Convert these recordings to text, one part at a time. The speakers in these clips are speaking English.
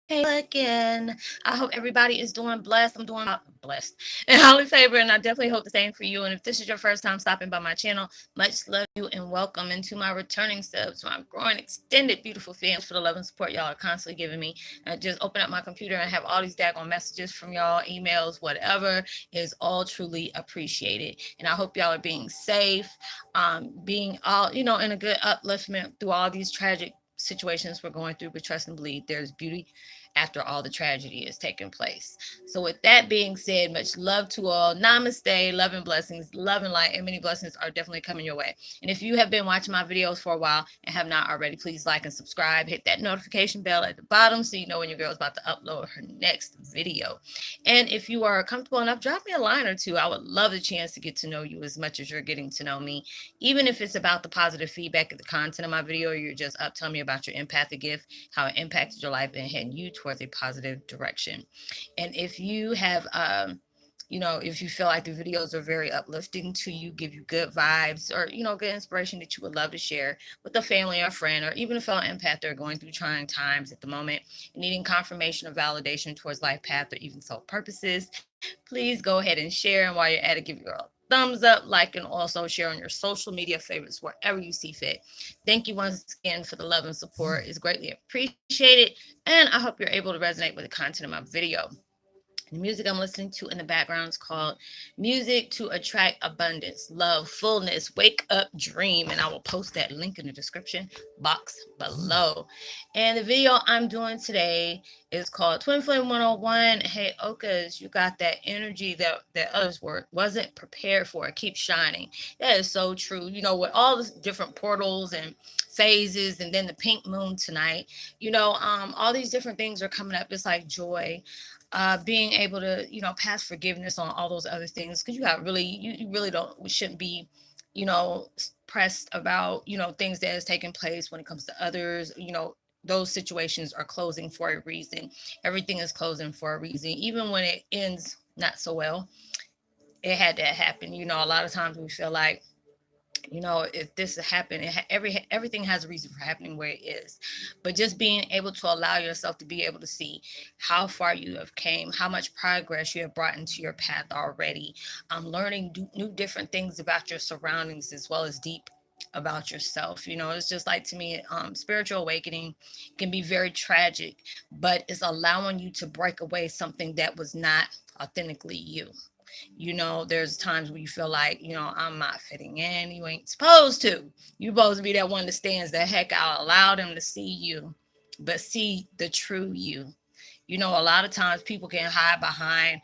Hey again. I hope everybody is doing blessed. I'm doing blessed and highly favored, and I definitely hope the same for you. And if this is your first time stopping by my channel, much love you and welcome into my returning subs, my growing, extended, beautiful fans for the love and support y'all are constantly giving me. And just open up my computer and have all these daggone messages from y'all, emails, whatever is all truly appreciated. And I hope y'all are being safe, being all in a good upliftment through all these tragic situations we're going through, but trust and believe there's beauty after all the tragedy is taking place. So, with that being said, much love to all. Namaste, love and blessings, love and light, and many blessings are definitely coming your way. And if you have been watching my videos for a while and have not already, please like and subscribe. Hit that notification bell at the bottom so you know when your girl is about to upload her next video. And if you are comfortable enough, drop me a line or two. I would love the chance to get to know you as much as you're getting to know me, even if it's about the positive feedback of the content of my video, or you're just up telling me about your empathic gift, how it impacted your life, and heading you towards a positive direction. And if you have, if you feel like the videos are very uplifting to you, give you good vibes, or good inspiration that you would love to share with a family or friend, or even a fellow empath that are going through trying times at the moment, needing confirmation or validation towards life path or even self purposes, please go ahead and share. And while you're at it, give your thumbs up, like, and also share on your social media favorites wherever you see fit. Thank you once again for the love and support. It's greatly appreciated. And I hope you're able to resonate with the content of my video. The music I'm listening to in the background is called Music to Attract Abundance, Love, Fullness, Wake Up, Dream. And I will post that link in the description box below. And the video I'm doing today is called Twin Flame 101. Heyokas, you got that energy that others wasn't prepared for. Keep shining. That is so true. With all the different portals and phases, and then the pink moon tonight, all these different things are coming up. It's like joy, being able to pass forgiveness on all those other things, because you really don't shouldn't be pressed about things that has taken place when it comes to others. Those situations are closing for a reason. Everything is closing for a reason, even when it ends not so well. It had to happen. A lot of times we feel like, if this happened, everything has a reason for happening where it is. But just being able to allow yourself to be able to see how far you have came, how much progress you have brought into your path already, learning new different things about your surroundings, as well as deep about yourself. It's just like, to me, spiritual awakening can be very tragic, but it's allowing you to break away something that was not authentically you. There's times where you feel like, I'm not fitting in. You ain't supposed to. You're supposed to be that one that stands the heck out. Allow them to see you, but see the true you. A lot of times people can hide behind,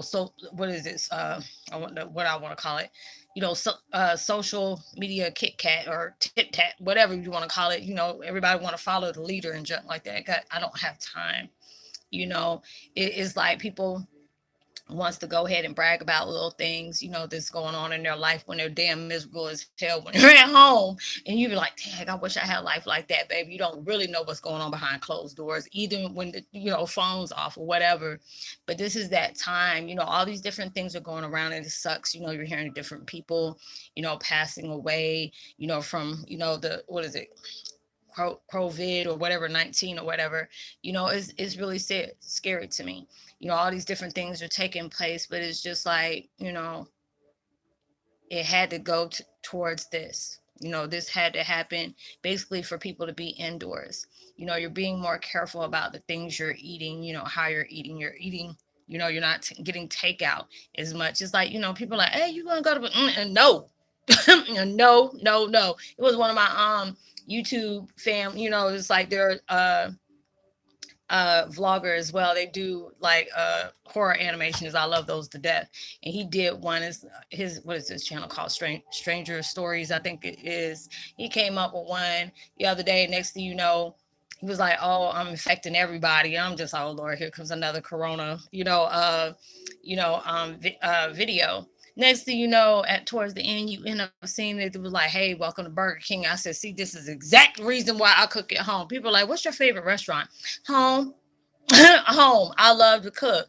so what is this? I wonder what I want to call it. Social media Kit Kat or Tit Tat, whatever you want to call it. Everybody want to follow the leader and junk like that. I don't have time. It's like people wants to go ahead and brag about little things, that's going on in their life, when they're damn miserable as hell when you're at home, and you be like, dang, I wish I had a life like that, baby. You don't really know what's going on behind closed doors, even when the phone's off or whatever. But this is that time. All these different things are going around, and it sucks. You're hearing different people, passing away, from the, what is it, COVID or whatever, 19 or whatever. It's really scary to me. All these different things are taking place, but it's just like, it had to go towards this. This had to happen basically for people to be indoors. You're being more careful about the things you're eating, how you're eating. You're not getting takeout as much. It's like, people are like, hey, you gonna go to, and no, no, no, no. It was one of my YouTube fam, it's like they're vlogger as well. They do like horror animations. I love those to death. And he did one, is his, what is this channel called, Stranger Stories, I think it is. He came up with one the other day. Next thing you know, he was like, oh, I'm infecting everybody. I'm just, oh Lord, here comes another corona video. Next thing you know, at towards the end, you end up seeing it. It was like, hey, welcome to Burger King. I said, see, this is the exact reason why I cook at home. People are like, what's your favorite restaurant? Home. Home. I love to cook.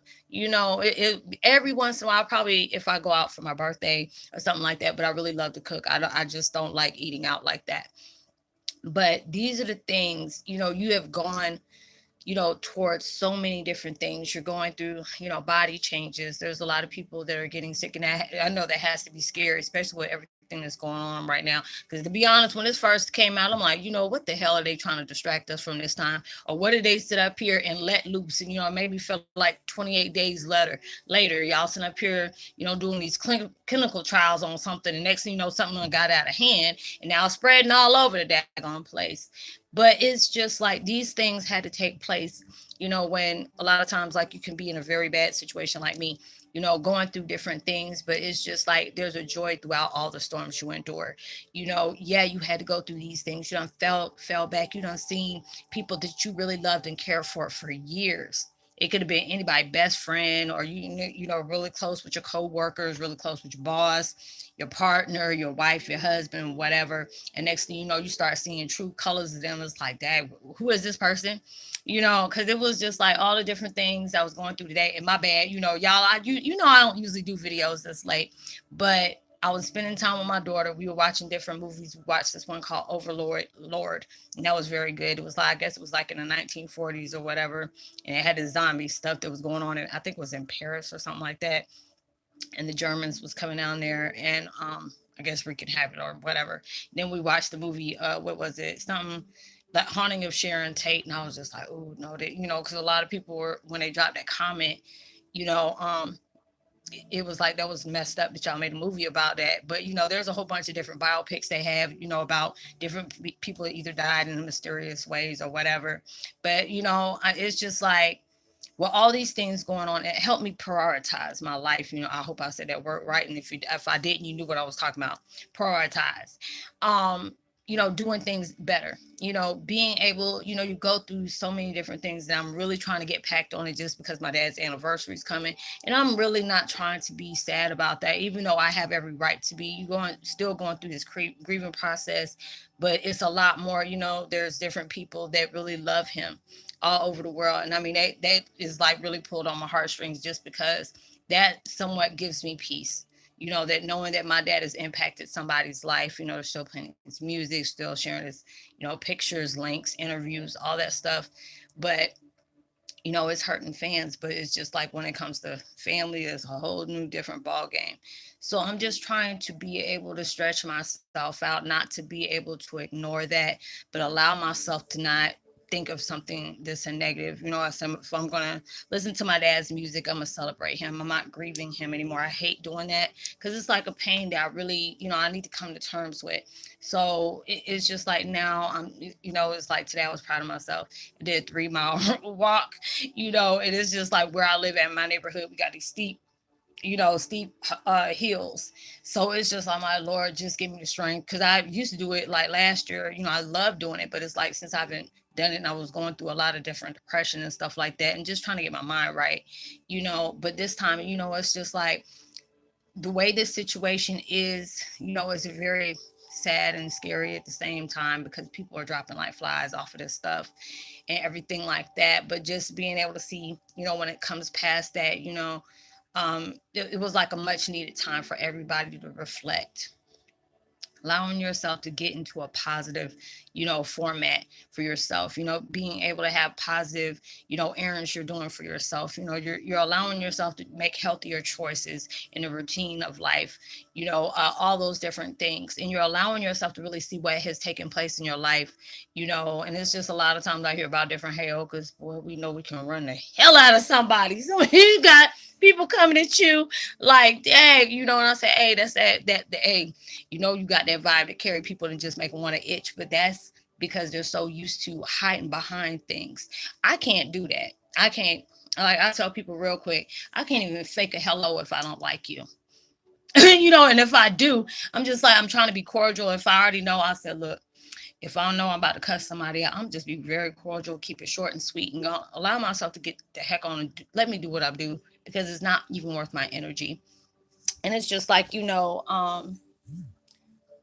Every once in a while, probably if I go out for my birthday or something like that, but I really love to cook. I just don't like eating out like that. But these are the things, you have gone towards so many different things. You're going through, body changes. There's a lot of people that are getting sick, and I know that has to be scary, especially with everything that's going on right now. Because to be honest, when this first came out, I'm like, what the hell are they trying to distract us from this time? Or what did they sit up here and let loose? And, it made me feel like 28 days later, y'all sitting up here, doing these clinical trials on something. And next thing you know, something got out of hand and now spreading all over the daggone place. But it's just like these things had to take place, when a lot of times, like, you can be in a very bad situation like me, going through different things, but it's just like there's a joy throughout all the storms you endure. Yeah, you had to go through these things. You done fell back. You done seen people that you really loved and cared for years. It could have been anybody, best friend, or really close with your coworkers, really close with your boss, your partner, your wife, your husband, whatever. And next thing you know, you start seeing true colors of them. It's like, Dad, who is this person? Because it was just like all the different things I was going through today. And my bad, y'all, I don't usually do videos this late, but I was spending time with my daughter. We were watching different movies. We watched this one called Lord, and that was very good. It was like, I guess it was like in the 1940s or whatever, and it had the zombie stuff that was going on. I think it was in Paris or something like that, and the Germans was coming down there, and I guess wreaking havoc or whatever. Then we watched the movie. What was it? Something. That Haunting of Sharon Tate, and I was just like, oh no, that because a lot of people were, when they dropped that comment, you know, um, it was like that was messed up that y'all made a movie about that. But there's a whole bunch of different biopics they have, about different people that either died in mysterious ways or whatever. But it's just like, well, all these things going on, it helped me prioritize my life. I hope I said that word right. And if I didn't, you knew what I was talking about. Prioritize. Um, doing things better. Being able, you go through so many different things that I'm really trying to get packed on it just because my dad's anniversary is coming. And I'm really not trying to be sad about that, even though I have every right to be. Still going through this grieving process, but it's a lot more. There's different people that really love him all over the world. And I mean, that is like really pulled on my heartstrings just because that somewhat gives me peace. That knowing that my dad has impacted somebody's life, still playing his music, still sharing his, pictures, links, interviews, all that stuff. But it's hurting fans, but it's just like when it comes to family, it's a whole new different ball game. So I'm just trying to be able to stretch myself out, not to be able to ignore that, but allow myself to not think of something that's a negative. I said, if I'm gonna listen to my dad's music, I'm gonna celebrate him. I'm not grieving him anymore. I hate doing that because it's like a pain that I really, I need to come to terms with. So it's just like now it's like today I was proud of myself. I did a 3 mile walk. It is just like where I live at in my neighborhood. We got these steep hills. So it's just like, my Lord, just give me the strength. Because I used to do it like last year. I love doing it, but it's like since I've been done it, and I was going through a lot of different depression and stuff like that, and just trying to get my mind right. But this time, it's just like the way this situation is very sad and scary at the same time because people are dropping like flies off of this stuff and everything like that. But just being able to see, when it comes past that, it was like a much needed time for everybody to reflect, allowing yourself to get into a positive, format for yourself, being able to have positive, errands you're doing for yourself. You're allowing yourself to make healthier choices in the routine of life, all those different things. And you're allowing yourself to really see what has taken place in your life, and it's just a lot of times I hear about different Heyokas. Boy, we know we can run the hell out of somebody. So you got people coming at you like, dang, and I say, hey, that's the hey, you got that vibe that carry people and just make them want to itch. But that's because they're so used to hiding behind things. I can't do that. I can't. Like, I tell people real quick, I can't even fake a hello if I don't like you. And if I do, I'm just like, I'm trying to be cordial. If I already know, I said, look, if I know I'm about to cuss somebody out, I'm just be very cordial, keep it short and sweet, and allow myself to get the heck on and let me do what I do, because it's not even worth my energy. And it's just like,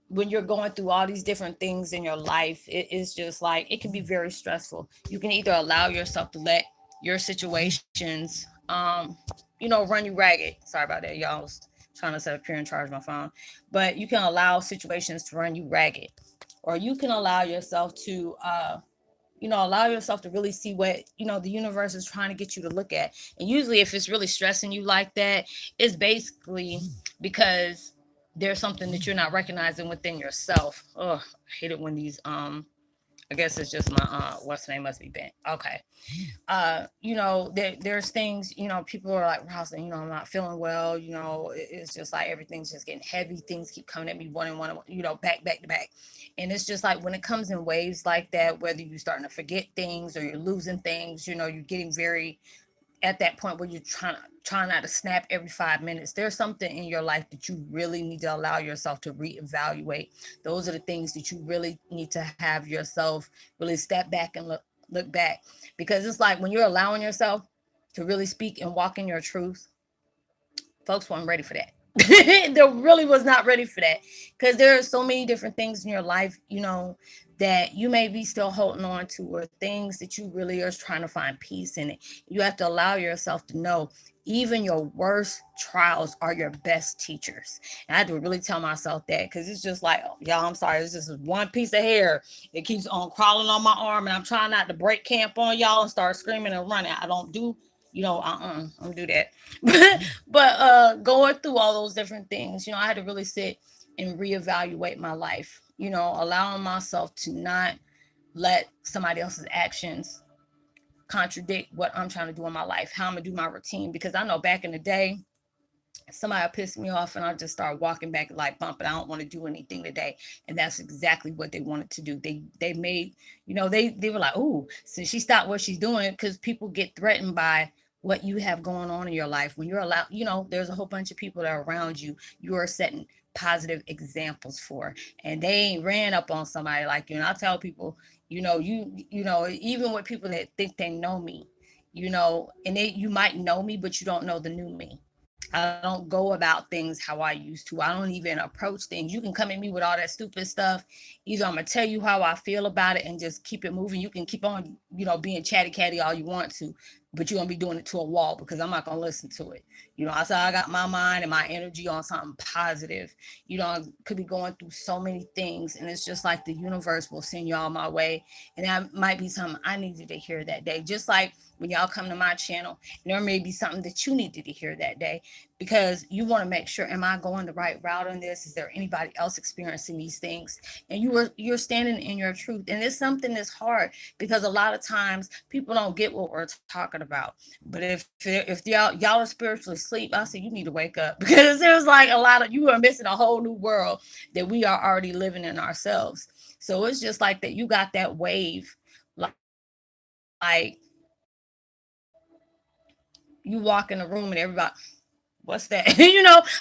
when you're going through all these different things in your life, it is just like, it can be very stressful. You can either allow yourself to let your situations, run you ragged. Sorry about that, y'all. I was trying to set up here and charge my phone. But you can allow situations to run you ragged, or you can allow yourself to allow yourself to really see what, the universe is trying to get you to look at. And usually if it's really stressing you like that, it's basically because there's something that you're not recognizing within yourself. Oh, I hate it when these I guess it's just my what's the name must be bent. Okay. There's things, people are like, Roslynn, I'm not feeling well, it's just like everything's just getting heavy, things keep coming at me one and one, back to back. And it's just like when it comes in waves like that, whether you're starting to forget things or you're losing things, you're getting very at that point where you're trying not to snap every 5 minutes. There's something in your life that you really need to allow yourself to reevaluate. Those are the things that you really need to have yourself really step back and look back, because it's like when you're allowing yourself to really speak and walk in your truth, folks weren't ready for that. They really was not ready for that, because there are so many different things in your life, that you may be still holding on to, or things that you really are trying to find peace in it. You have to allow yourself to know even your worst trials are your best teachers. And I had to really tell myself that, because it's just like, oh, y'all, I'm sorry, it's just one piece of hair that keeps on crawling on my arm, and I'm trying not to break camp on y'all and start screaming and running. I don't do, I don't do that. But going through all those different things, I had to really sit and reevaluate my life, allowing myself to not let somebody else's actions contradict what I'm trying to do in my life, how I'm gonna do my routine. Because I know back in the day, somebody pissed me off and I just start walking back like bumping. I don't want to do anything today. And that's exactly what they wanted to do. They made, they were like, oh, since she stopped what she's doing, because people get threatened by what you have going on in your life. When you're allowed, there's a whole bunch of people that are around you, you are setting positive examples for, and they ain't ran up on somebody like you. And I tell people, even with people that think they know me, and you might know me, but you don't know the new me. I don't go about things how I used to. I don't even approach things. You can come at me with all that stupid stuff. Either I'm gonna tell you how I feel about it and just keep it moving. You can keep on, being chatty catty all you want to, but you're gonna be doing it to a wall, because I'm not gonna listen to it. I said I got my mind and my energy on something positive. I could be going through so many things, and it's just like the universe will send y'all my way, and that might be something I needed to hear that day. Just like when y'all come to my channel, and there may be something that you needed to hear that day, because you want to make sure, am I going the right route on this? Is there anybody else experiencing these things? And you're standing in your truth. And it's something that's hard, because a lot of times people don't get what we're talking about. But if y'all are spiritually asleep, I say you need to wake up, because there's like a lot of, you are missing a whole new world that we are already living in ourselves. So it's just like that, you got that wave, like you walk in the room and everybody, what's that?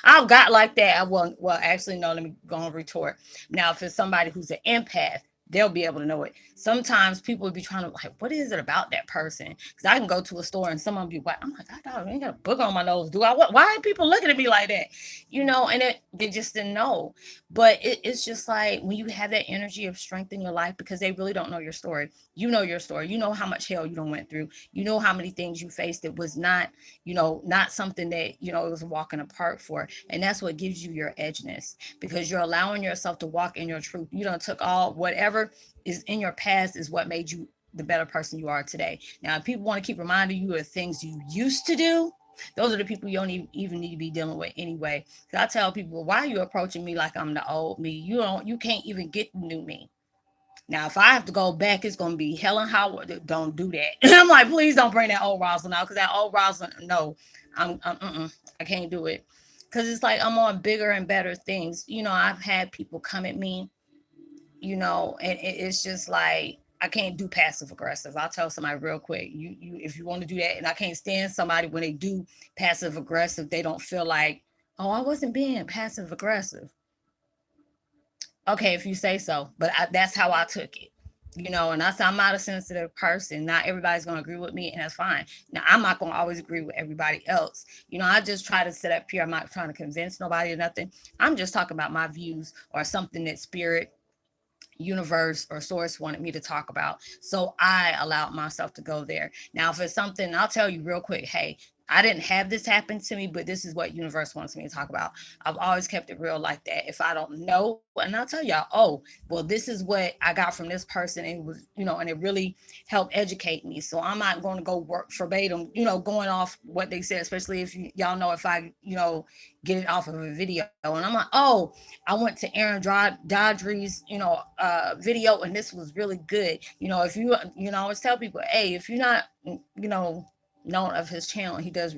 I've got like that. Well, actually, no, let me go and retort. Now, if it's somebody who's an empath, they'll be able to know it. Sometimes people would be trying to, like, what is it about that person? Because I can go to a store and someone be like, oh my God, dog, I ain't got a booger on my nose, do I? Why are people looking at me like that? And they just didn't know. But it's just like when you have that energy of strength in your life, because they really don't know your story. You know your story. You know how much hell you done went through. You know how many things you faced that was not, not something that, it was walking apart for. And that's what gives you your edgeness, because you're allowing yourself to walk in your truth. You done took all, whatever is in your past is what made you the better person you are today. Now, if people want to keep reminding you of things you used to do, those are the people you don't even need to be dealing with anyway. Because I tell people, why are you approaching me like I'm the old me? You can't even get the new me. Now, if I have to go back, it's going to be Helen Howard. Don't do that. I'm like, please don't bring that old Roslynn out, because that old Roslynn, no, I can't do it. Because it's like I'm on bigger and better things. I've had people come at me, and it's just like, I can't do passive aggressive. I'll tell somebody real quick, you if you want to do that, and I can't stand somebody when they do passive aggressive, they don't feel like, oh, I wasn't being passive aggressive. Okay, if you say so, but that's how I took it. And I said, I'm not a sensitive person. Not everybody's going to agree with me, and that's fine. Now, I'm not going to always agree with everybody else. I just try to sit up here. I'm not trying to convince nobody or nothing. I'm just talking about my views, or something that spirit, universe, or source wanted me to talk about. So I allowed myself to go there. Now, if it's something, I'll tell you real quick, hey, I didn't have this happen to me, but this is what universe wants me to talk about. I've always kept it real like that. If I don't know, and I'll tell y'all, oh, well, this is what I got from this person, and it was, and it really helped educate me. So I'm not going to go work verbatim, going off what they said, especially if y'all know if I, get it off of a video, and I'm like, oh, I went to Aaron Dodry's, video, and this was really good. If I always tell people, hey, if you're not, known of his channel, he does,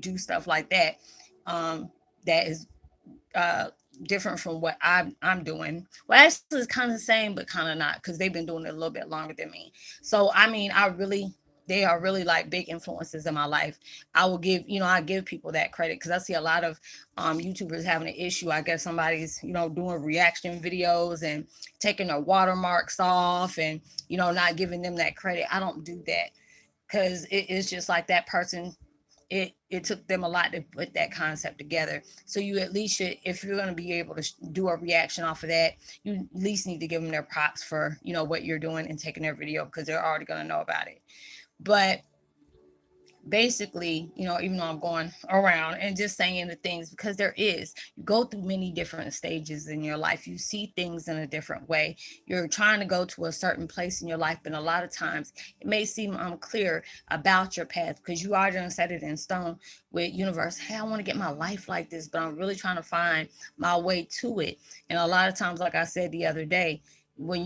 do stuff like that. That is uh different from what I'm doing. Well, actually, it's kind of the same, but kind of not, because they've been doing it a little bit longer than me. So I mean, they are really like big influences in my life. I give people that credit, because I see a lot of YouTubers having an issue. I guess somebody's, doing reaction videos and taking their watermarks off, and not giving them that credit. I don't do that, because it's just like that person, it took them a lot to put that concept together. So you at least should, if you're going to be able to do a reaction off of that, you at least need to give them their props for what you're doing and taking their video, because they're already going to know about it. But basically, even though I'm going around and just saying the things, because you go through many different stages in your life. You see things in a different way. You're trying to go to a certain place in your life, and a lot of times it may seem unclear about your path, because you are going to set it in stone with universe. Hey, I want to get my life like this, but I'm really trying to find my way to it. And a lot of times, like I said the other day, when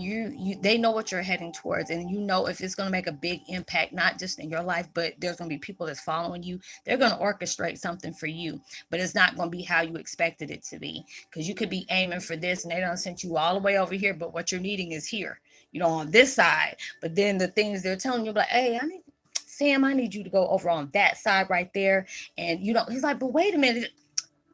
they know what you're heading towards, and if it's going to make a big impact, not just in your life, but there's going to be people that's following you. They're going to orchestrate something for you, but it's not going to be how you expected it to be, because you could be aiming for this, and they don't send you all the way over here, but what you're needing is here, on this side. But then the things they're telling you, like, hey, I need you to go over on that side right there. And he's like, but wait a minute,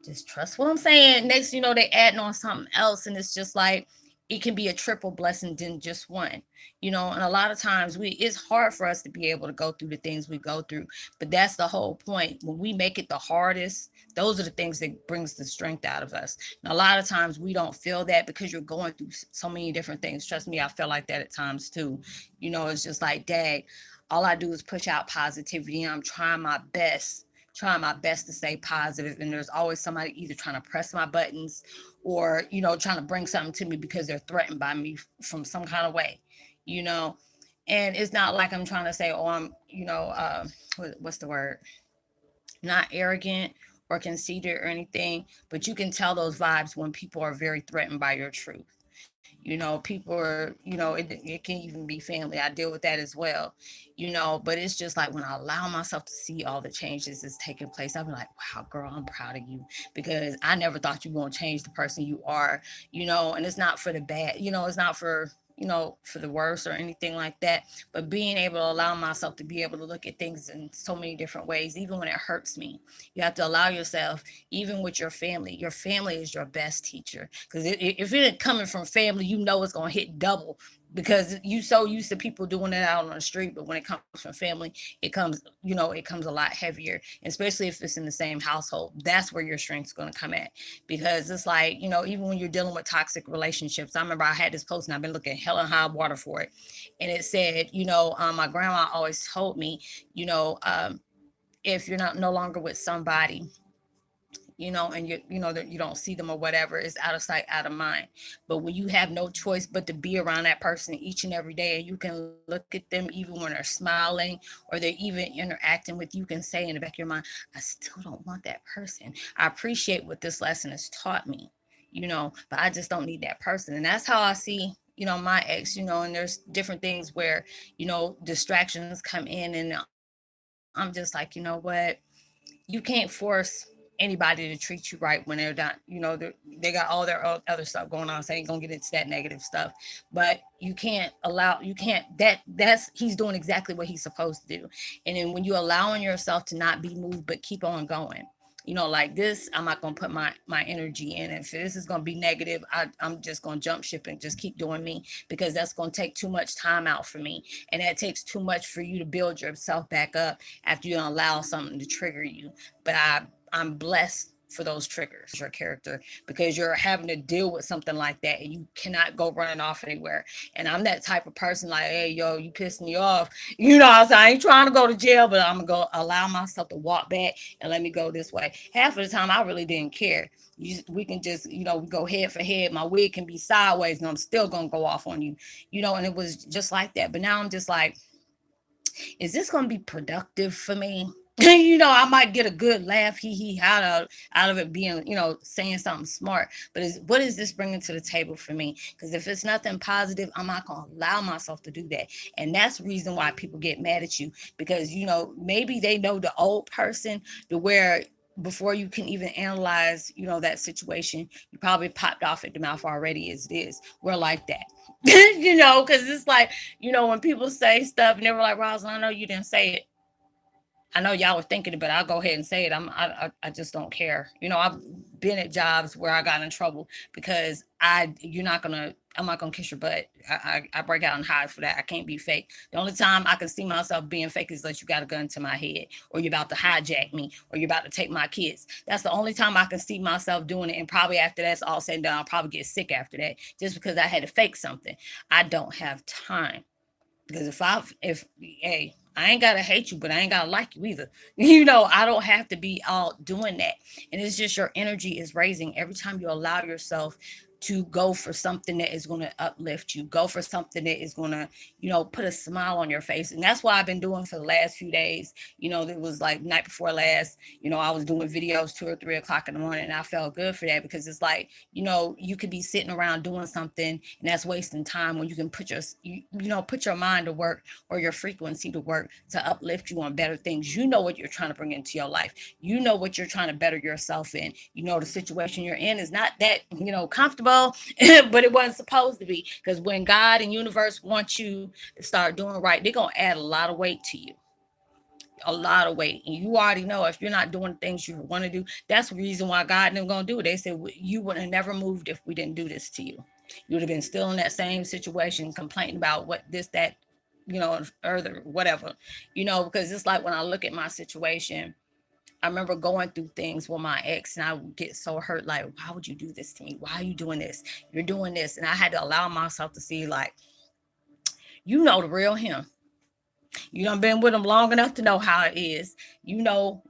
just trust what I'm saying. Next, they adding on something else, and it's just like, it can be a triple blessing than just one, and a lot of times it's hard for us to be able to go through the things we go through, but that's the whole point. When we make it the hardest, those are the things that brings the strength out of us. And a lot of times we don't feel that, because you're going through so many different things. Trust me, I feel like that at times too. It's just like, dang, all I do is push out positivity, and I'm trying my best to stay positive, and there's always somebody either trying to press my buttons, or trying to bring something to me because they're threatened by me from some kind of way. you know and it's not like I'm trying to say, oh, I'm, what's the word, not arrogant or conceited or anything, but you can tell those vibes when people are very threatened by your truth. People are, it can even be family. I deal with that as well, but it's just like, when I allow myself to see all the changes that's taking place, I'm like, wow, girl, I'm proud of you, because I never thought you were going to change the person you are, and it's not for the bad, it's not for the worse or anything like that, but being able to allow myself to be able to look at things in so many different ways, even when it hurts me. You have to allow yourself, even with your family is your best teacher, because if it's coming from family, it's going to hit double, because you so used to people doing it out on the street, but when it comes from family, it comes a lot heavier, especially if it's in the same household. That's where your strength's going to come at, because it's like, even when you're dealing with toxic relationships. I remember I had this post, and I've been looking hell and high water for it, and it said, my grandma always told me, if you're not no longer with somebody, and that you don't see them or whatever, is out of sight, out of mind. But when you have no choice but to be around that person each and every day, and you can look at them even when they're smiling, or they're even interacting with you, can say in the back of your mind, I still don't want that person. I appreciate what this lesson has taught me, but I just don't need that person. And that's how I see, my ex, and there's different things where, distractions come in, and I'm just like, what, you can't force anybody to treat you right when they're not, they got all their other stuff going on. So I ain't gonna get into that negative stuff, but you can't, that's he's doing exactly what he's supposed to do. And then when you allowing yourself to not be moved but keep on going, like this, I'm not gonna put my energy in. If this is gonna be negative, I'm just gonna jump ship and just keep doing me, because that's gonna take too much time out for me, and that takes too much for you to build yourself back up after you allow something to trigger you. But I'm blessed for those triggers, your character, because you're having to deal with something like that and you cannot go running off anywhere. And I'm that type of person like, hey, yo, you pissed me off. You know, I ain't trying to go to jail, but I'm going to go allow myself to walk back and let me go this way. Half of the time, I really didn't care. We can just, go head for head. My wig can be sideways and I'm still going to go off on you, and it was just like that. But now I'm just like, is this going to be productive for me? I might get a good laugh, hee hee, out of it being, saying something smart. But what is this bringing to the table for me? Because if it's nothing positive, I'm not going to allow myself to do that. And that's the reason why people get mad at you, because, maybe they know the old person to where before you can even analyze, that situation, you probably popped off at the mouth already as it is. We're like that. Because it's like, when people say stuff and they were like, Roslynn, I know you didn't say it. I know y'all were thinking it, but I'll go ahead and say it. I just don't care. I've been at jobs where I got in trouble because I'm not gonna kiss your butt. I break out and hide for that. I can't be fake. The only time I can see myself being fake is that you got a gun to my head, or you're about to hijack me, or you're about to take my kids. That's the only time I can see myself doing it. And probably after that's all said and done, I'll probably get sick after that, just because I had to fake something. I don't have time. Because hey, I ain't gotta hate you, but I ain't gotta like you either. I don't have to be all doing that. And it's just your energy is raising every time you allow yourself to go for something that is going to uplift you, go for something that is going to, put a smile on your face. And that's what I've been doing for the last few days. It was like night before last, I was doing videos 2 or 3 o'clock in the morning, and I felt good for that, because it's like, you could be sitting around doing something and that's wasting time when you can put your mind to work, or your frequency to work, to uplift you on better things. What you're trying to bring into your life. What you're trying to better yourself in. The situation you're in is not that, comfortable, but it wasn't supposed to be. Because when God and universe want you to start doing right, they're going to add a lot of weight to you. A lot of weight. And you already know, if you're not doing things you want to do, that's the reason why God didn't going to do it. They said, you would have never moved if we didn't do this to you. You would have been still in that same situation, complaining about what this, that, or whatever, because it's like, when I look at my situation, I remember going through things with my ex, and I would get so hurt. Like, why would you do this to me? Why are you doing this? You're doing this. And I had to allow myself to see, like, the real him. You done been with him long enough to know how it is.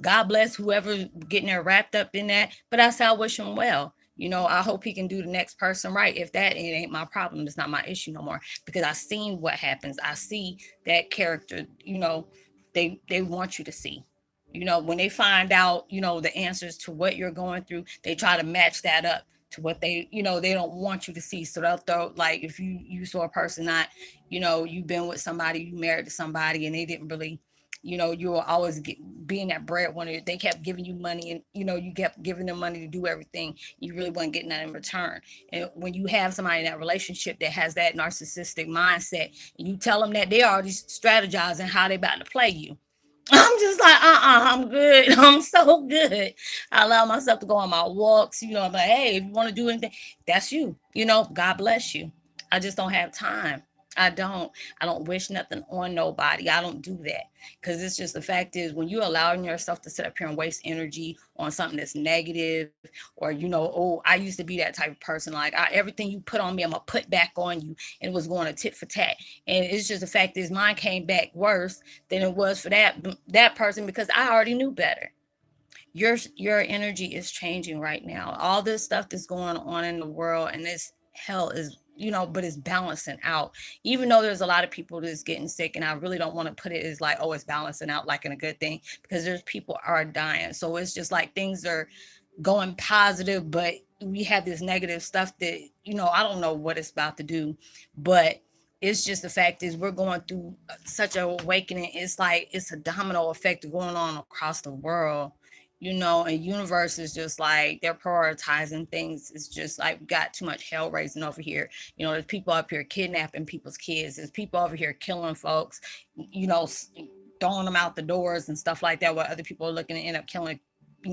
God bless whoever getting there wrapped up in that. But I say I wish him well. I hope he can do the next person right. If that, it ain't my problem. It's not my issue no more. Because I seen what happens. I see that character, they want you to see. When they find out, the answers to what you're going through, they try to match that up to what they don't want you to see. So they'll throw, like, if you saw a person not, you've been with somebody, you married to somebody, and they didn't really, you will always being that breadwinner. They kept giving you money, and you kept giving them money to do everything. You really wasn't getting that in return. And when you have somebody in that relationship that has that narcissistic mindset, and you tell them that, they already strategizing how they about to play you. I'm just like, I'm good. I'm so good. I allow myself to go on my walks. I'm like, hey, if you want to do anything, that's you. God bless you. I just don't have time. I don't. I don't wish nothing on nobody. I don't do that, because it's just, the fact is, when you're allowing yourself to sit up here and waste energy on something that's negative, or oh, I used to be that type of person. Like, everything you put on me, I'm gonna put back on you, and it was going to tit for tat. And it's just, the fact is, mine came back worse than it was for that person, because I already knew better. Your energy is changing right now. All this stuff that's going on in the world, and this hell is, but it's balancing out. Even though there's a lot of people that's getting sick, and I really don't want to put it as like, oh, it's balancing out like in a good thing, because there's people are dying. So it's just like, things are going positive, but we have this negative stuff that, I don't know what it's about to do. But it's just, the fact is, we're going through such an awakening. It's like, it's a domino effect going on across the world. And universe is just like, they're prioritizing things. It's just like, we got too much hell raising over here. There's people up here kidnapping people's kids. There's people over here killing folks, throwing them out the doors and stuff like that, while other people are looking to end up killing,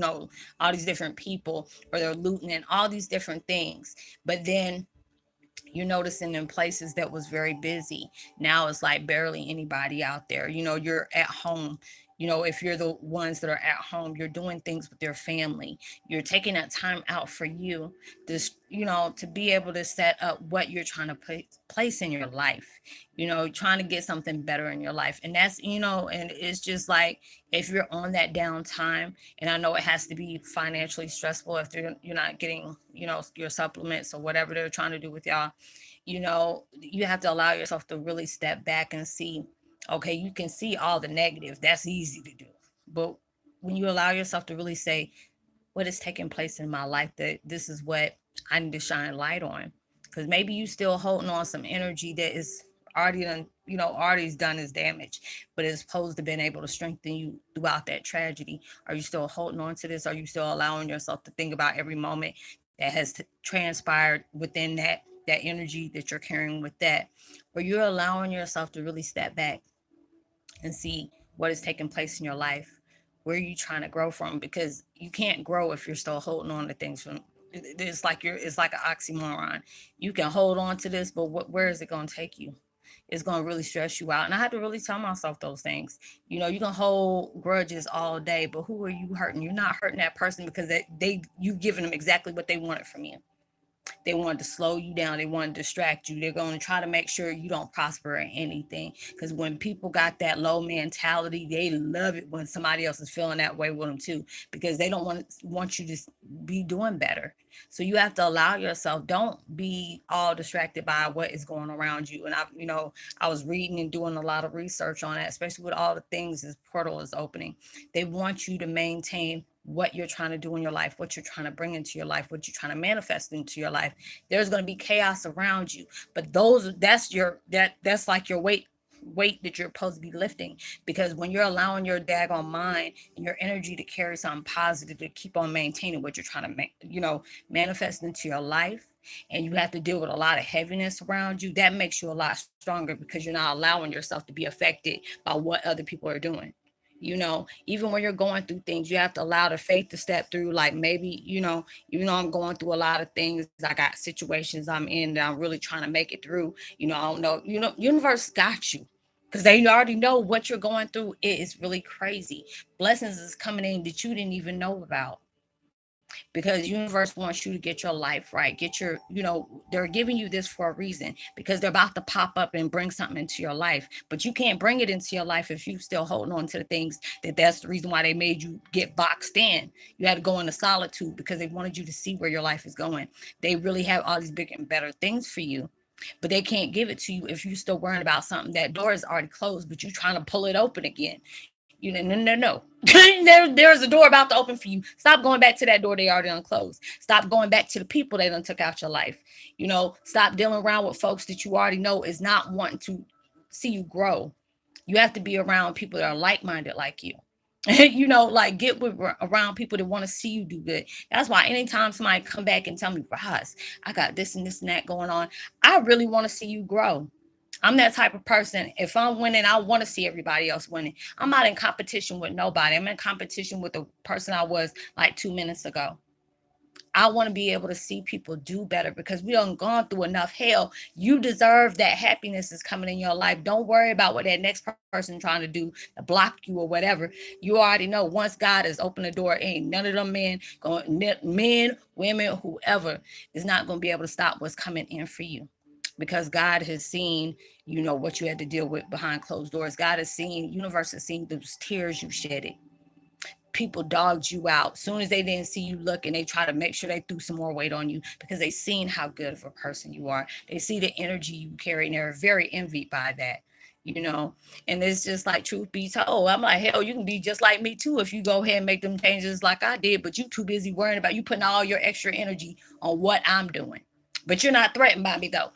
all these different people, or they're looting and all these different things. But then you're noticing in places that was very busy, now it's like barely anybody out there. You're at home, if you're the ones that are at home, you're doing things with your family, you're taking that time out for you, this, to be able to set up what you're trying to place in your life, trying to get something better in your life. And that's, and it's just like, if you're on that downtime, and I know it has to be financially stressful if you're not getting, your supplements or whatever they're trying to do with y'all, you have to allow yourself to really step back and see, okay, you can see all the negative. That's easy to do. But when you allow yourself to really say, what is taking place in my life, that this is what I need to shine light on. Because maybe you still holding on some energy that is already done, already's done its damage, but it's supposed to been able to strengthen you throughout that tragedy. Are you still holding on to this? Are you still allowing yourself to think about every moment that has transpired within that energy that you're carrying with that? Or you're allowing yourself to really step back and see what is taking place in your life. Where are you trying to grow from? Because you can't grow if you're still holding on to things from. It's like an oxymoron. You can hold on to this, but where is it going to take you? It's going to really stress you out. And I had to really tell myself those things. You can hold grudges all day, but who are you hurting? You're not hurting that person because you giving them exactly what they wanted from you. They want to slow you down. They want to distract you. They're going to try to make sure you don't prosper in anything. Because when people got that low mentality, they love it when somebody else is feeling that way with them too. Because they don't want you to be doing better. So you have to allow yourself. Don't be all distracted by what is going around you. And I was reading and doing a lot of research on that, especially with all the things this portal is opening. They want you to maintain what you're trying to do in your life, what you're trying to bring into your life, what you're trying to manifest into your life. There's going to be chaos around you, but that's like your weight that you're supposed to be lifting, because when you're allowing your daggone mind and your energy to carry something positive to keep on maintaining what you're trying to make, manifest into your life, and you have to deal with a lot of heaviness around you, that makes you a lot stronger, because you're not allowing yourself to be affected by what other people are doing. Even when you're going through things, you have to allow the faith to step through. Like, maybe, even though I'm going through a lot of things, I got situations I'm in that I'm really trying to make it through. I don't know, universe got you, because they already know what you're going through. It is really crazy. Blessings is coming in that you didn't even know about, because universe wants you to get your life right, get your, they're giving you this for a reason, because they're about to pop up and bring something into your life, but you can't bring it into your life if you still holding on to the things that's the reason why they made you get boxed in. You had to go into solitude because they wanted you to see where your life is going. They really have all these bigger and better things for you, but they can't give it to you if you're still worrying about something. That door is already closed, but you're trying to pull it open again. No. There's a door about to open for you. Stop going back to that door they already unclosed. Stop going back to the people they done took out your life. Stop dealing around with folks that you already know is not wanting to see you grow. You have to be around people that are like-minded like you. Like, get around people that want to see you do good. That's why anytime somebody come back and tell me, Roz, I got this and this and that going on, I really want to see you grow. I'm that type of person. If I'm winning, I want to see everybody else winning. I'm not in competition with nobody. I'm in competition with the person I was like 2 minutes ago. I want to be able to see people do better, because we done gone through enough hell. You deserve that happiness is coming in your life. Don't worry about what that next person trying to do to block you or whatever. You already know once God has opened the door, ain't none of them men, women, whoever is not going to be able to stop what's coming in for you, because God has seen, what you had to deal with behind closed doors. God has seen, universe has seen those tears you shedded. People dogged you out. Soon as they didn't see you looking, they try to make sure they threw some more weight on you, because they seen how good of a person you are. They see the energy you carry, and they're very envied by that. And it's just like, truth be told, I'm like, hell, you can be just like me too if you go ahead and make them changes like I did, but you too busy worrying about, you putting all your extra energy on what I'm doing. But you're not threatened by me though.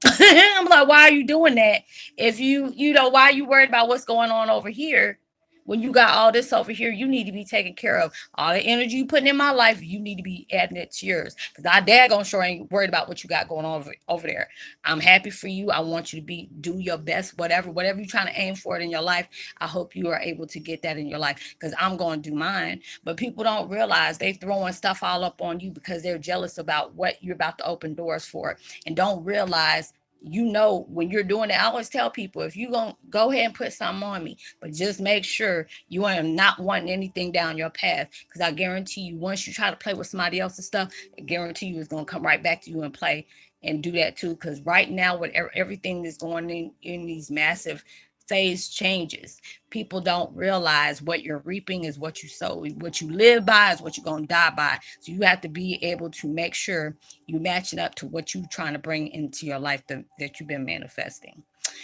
I'm like, why are you doing that? If why are you worried about what's going on over here? When you got all this over here, you need to be taken care of. All the energy you putting in my life, you need to be adding it to yours. Because I daggone sure ain't worried about what you got going on over there. I'm happy for you. I want you to do your best, whatever you're trying to aim for it in your life. I hope you are able to get that in your life, because I'm going to do mine. But people don't realize they throwing stuff all up on you because they're jealous about what you're about to open doors for, and don't realize you know, when you're doing it, I always tell people, if you gonna go ahead and put something on me, but just make sure you are not wanting anything down your path, because I guarantee you, once you try to play with somebody else's stuff, I guarantee you it's gonna come right back to you and play and do that too. Because right now, with everything that's going in these massive phase changes, people don't realize what you're reaping is what you sow. What you live by is what you're going to die by. So you have to be able to make sure you match it up to what you're trying to bring into your life that you've been manifesting.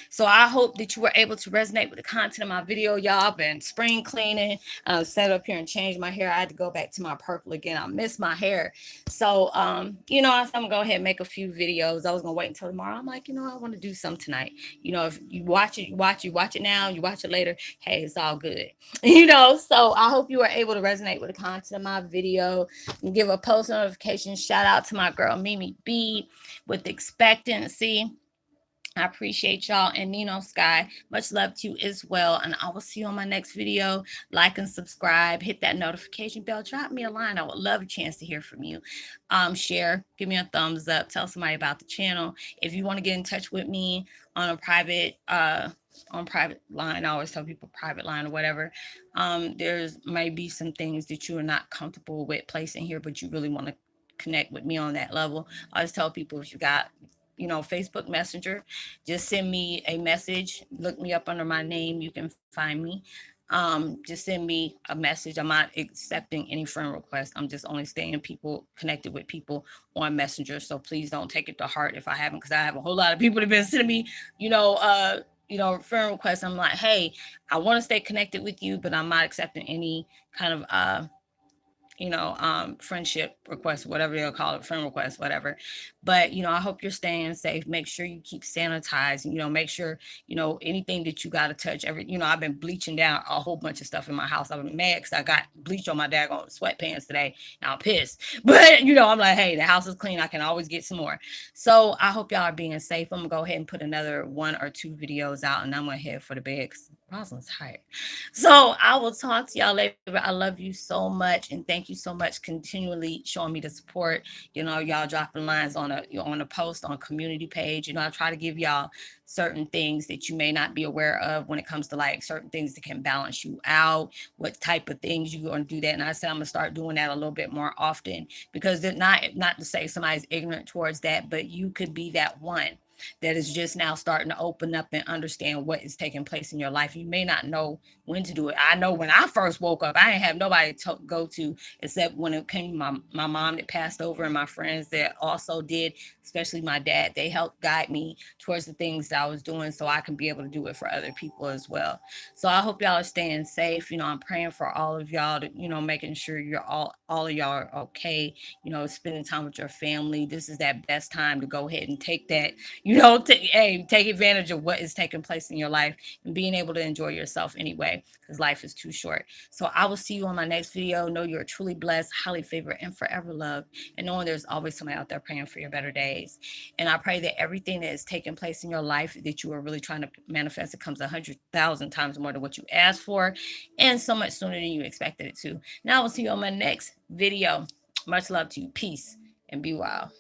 So I hope that you were able to resonate with the content of my video. Y'all been spring cleaning. Set up here and change my hair. I had to go back to my purple again. I miss my hair. So, I said I'm gonna go ahead and make a few videos. I was gonna wait until tomorrow. I'm like, I want to do some tonight. If you watch it, you watch it now, you watch it later. Hey, it's all good. So I hope you were able to resonate with the content of my video and give a post notification shout out to my girl Mimi B with expectancy. I appreciate y'all, and Nino Sky, much love to you as well. And I will see you on my next video. Like and subscribe, hit that notification bell, drop me a line. I would love a chance to hear from you. Share, give me a thumbs up, tell somebody about the channel. If you want to get in touch with me on a private line, I always tell people private line or whatever. There's might be some things that you are not comfortable with placing here, but you really want to connect with me on that level. I always tell people, if you got Facebook Messenger, just send me a message, look me up under my name, you can find me. Just send me a message. I'm not accepting any friend requests. I'm just only staying connected with people on Messenger. So please don't take it to heart if I haven't, because I have a whole lot of people that have been sending me, friend requests. I'm like, hey, I want to stay connected with you, but I'm not accepting any kind of friendship requests, whatever they'll call it, friend requests, whatever. But, I hope you're staying safe. Make sure you keep sanitized, make sure, anything that you got to touch. I've been bleaching down a whole bunch of stuff in my house. I've been mad because I got bleach on my daggone sweatpants today. And I'm pissed. But, I'm like, hey, the house is clean. I can always get some more. So I hope y'all are being safe. I'm going to go ahead and put another 1 or 2 videos out, and I'm going to head for the bed because Roslyn's tired. So I will talk to y'all later. I love you so much, and thank you so much continually showing me the support. Y'all dropping lines on a post on community page. I try to give y'all certain things that you may not be aware of when it comes to like certain things that can balance you out, what type of things you're going to do that. And I said I'm going to start doing that a little bit more often, because it's not to say somebody's ignorant towards that, but you could be that one that is just now starting to open up and understand what is taking place in your life. You may not know when to do it. I know when I first woke up, I didn't have nobody to go to except when it came to my mom that passed over, and my friends that also did, especially my dad. They helped guide me towards the things that I was doing so I can be able to do it for other people as well. So I hope y'all are staying safe. I'm praying for all of y'all to, making sure you're all of y'all are okay, spending time with your family. This is that best time to go ahead and take that, take advantage of what is taking place in your life and being able to enjoy yourself anyway, because life is too short. So I will see you on my next video. Know you're truly blessed, highly favored, and forever loved, and knowing there's always somebody out there praying for your better days. And I pray that everything that is taking place in your life that you are really trying to manifest, it comes 100,000 times more than what you asked for, and so much sooner than you expected it to. Now I will see you on my next video. Much love to you. Peace and be wild.